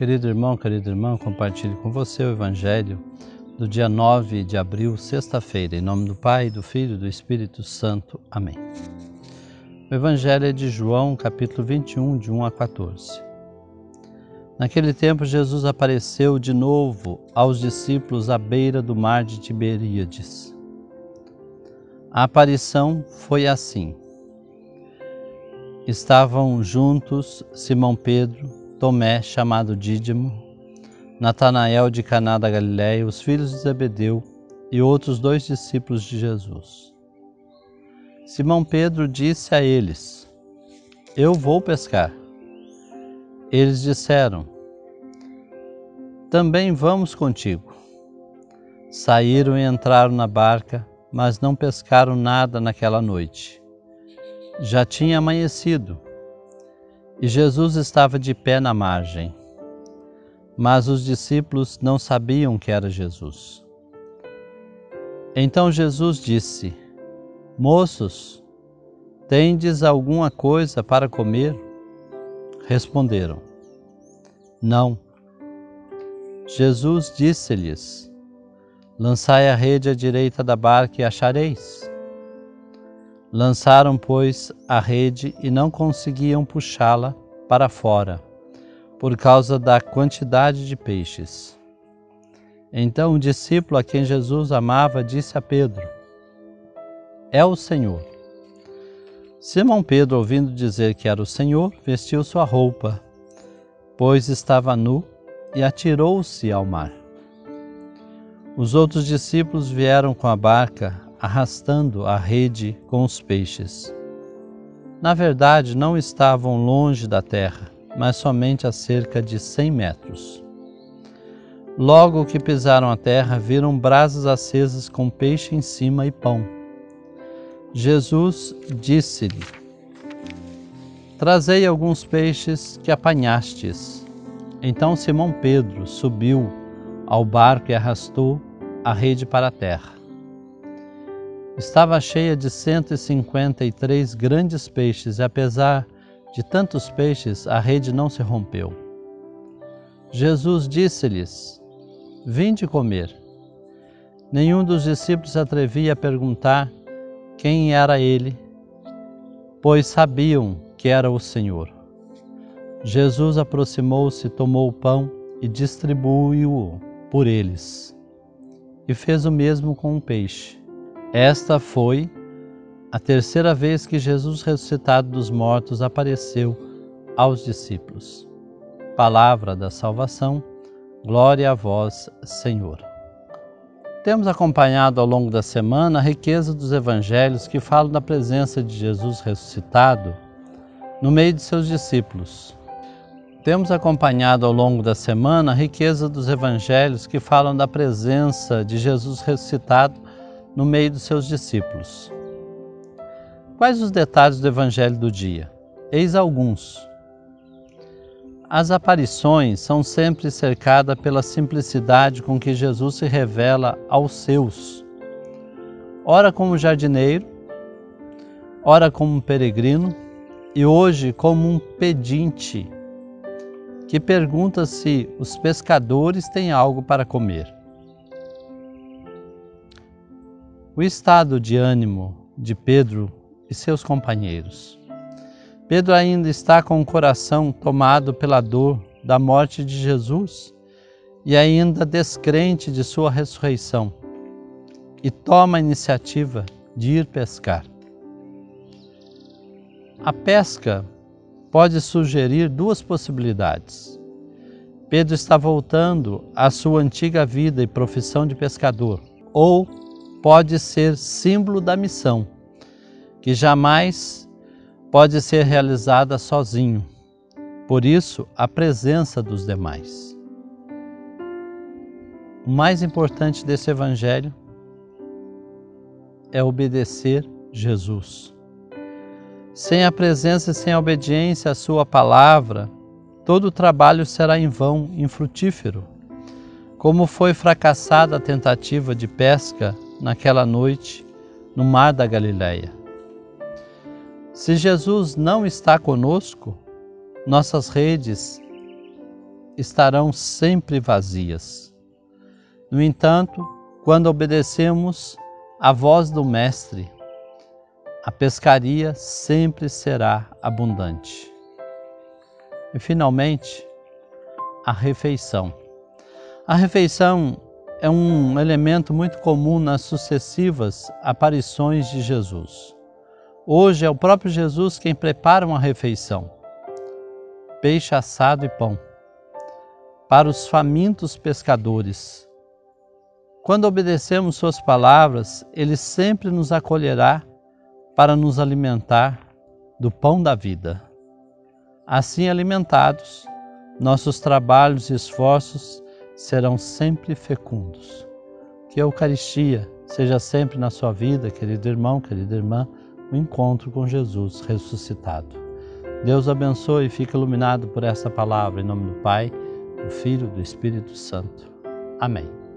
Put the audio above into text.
Querido irmão, querida irmã, compartilho com você o Evangelho do dia 9 de abril, sexta-feira, em nome do Pai, do Filho e do Espírito Santo. Amém. O Evangelho é de João, capítulo 21, de 1 a 14. Naquele tempo, Jesus apareceu de novo aos discípulos à beira do mar de Tiberíades. A aparição foi assim. Estavam juntos Simão Pedro, Tomé, chamado Dídimo, Natanael de Caná da Galileia, os filhos de Zebedeu e outros 2 discípulos de Jesus. Simão Pedro disse a eles: Eu vou pescar. Eles disseram: Também vamos contigo. Saíram e entraram na barca, mas não pescaram nada naquela noite. Já tinha amanhecido. E Jesus estava de pé na margem. Mas os discípulos não sabiam que era Jesus. Então Jesus disse: Moços, tendes alguma coisa para comer? Responderam: Não. Jesus disse-lhes: Lançai a rede à direita da barca e achareis. Lançaram, pois, a rede e não conseguiam puxá-la para fora, por causa da quantidade de peixes. Então o discípulo a quem Jesus amava disse a Pedro: É o Senhor. Simão Pedro, ouvindo dizer que era o Senhor, vestiu sua roupa, pois estava nu, e atirou-se ao mar. Os outros discípulos vieram com a barca, arrastando a rede com os peixes. Na verdade, não estavam longe da terra, mas somente a cerca de 100 metros. Logo que pisaram a terra, viram brasas acesas com peixe em cima e pão. Jesus disse-lhe: Trazei alguns peixes que apanhastes. Então Simão Pedro subiu ao barco e arrastou a rede para a terra. Estava cheia de 153 grandes peixes e, apesar de tantos peixes, a rede não se rompeu. Jesus disse-lhes: Vinde comer. Nenhum dos discípulos se atrevia a perguntar quem era ele, pois sabiam que era o Senhor. Jesus aproximou-se, tomou o pão e distribuiu-o por eles, e fez o mesmo com o peixe. Esta foi a terceira vez que Jesus, ressuscitado dos mortos, apareceu aos discípulos. Palavra da salvação, glória a vós, Senhor. Temos acompanhado ao longo da semana a riqueza dos evangelhos que falam da presença de Jesus ressuscitado no meio de seus discípulos. Temos acompanhado ao longo da semana a riqueza dos evangelhos que falam da presença de Jesus ressuscitado no meio dos seus discípulos. Quais os detalhes do Evangelho do dia? Eis alguns. As aparições são sempre cercadas pela simplicidade com que Jesus se revela aos seus, ora como jardineiro, ora como um peregrino e hoje como um pedinte que pergunta se os pescadores têm algo para comer. O estado de ânimo de Pedro e seus companheiros. Pedro ainda está com o coração tomado pela dor da morte de Jesus e ainda descrente de sua ressurreição, e toma a iniciativa de ir pescar. A pesca pode sugerir 2 possibilidades. Pedro está voltando à sua antiga vida e profissão de pescador, ou pode ser símbolo da missão, que jamais pode ser realizada sozinho. Por isso, a presença dos demais. O mais importante desse Evangelho é obedecer Jesus. Sem a presença e sem a obediência à sua palavra, todo o trabalho será em vão, infrutífero. Como foi fracassada a tentativa de pesca naquela noite no mar da Galileia. Se Jesus não está conosco, nossas redes estarão sempre vazias. No entanto, quando obedecemos à voz do Mestre, a pescaria sempre será abundante. E, finalmente, a refeição. A refeição é um elemento muito comum nas sucessivas aparições de Jesus. Hoje é o próprio Jesus quem prepara uma refeição, peixe assado e pão, para os famintos pescadores. Quando obedecemos suas palavras, Ele sempre nos acolherá para nos alimentar do pão da vida. Assim alimentados, nossos trabalhos e esforços serão sempre fecundos. Que a Eucaristia seja sempre na sua vida, querido irmão, querida irmã, o encontro com Jesus ressuscitado. Deus abençoe e fique iluminado por essa palavra, em nome do Pai, do Filho e do Espírito Santo. Amém.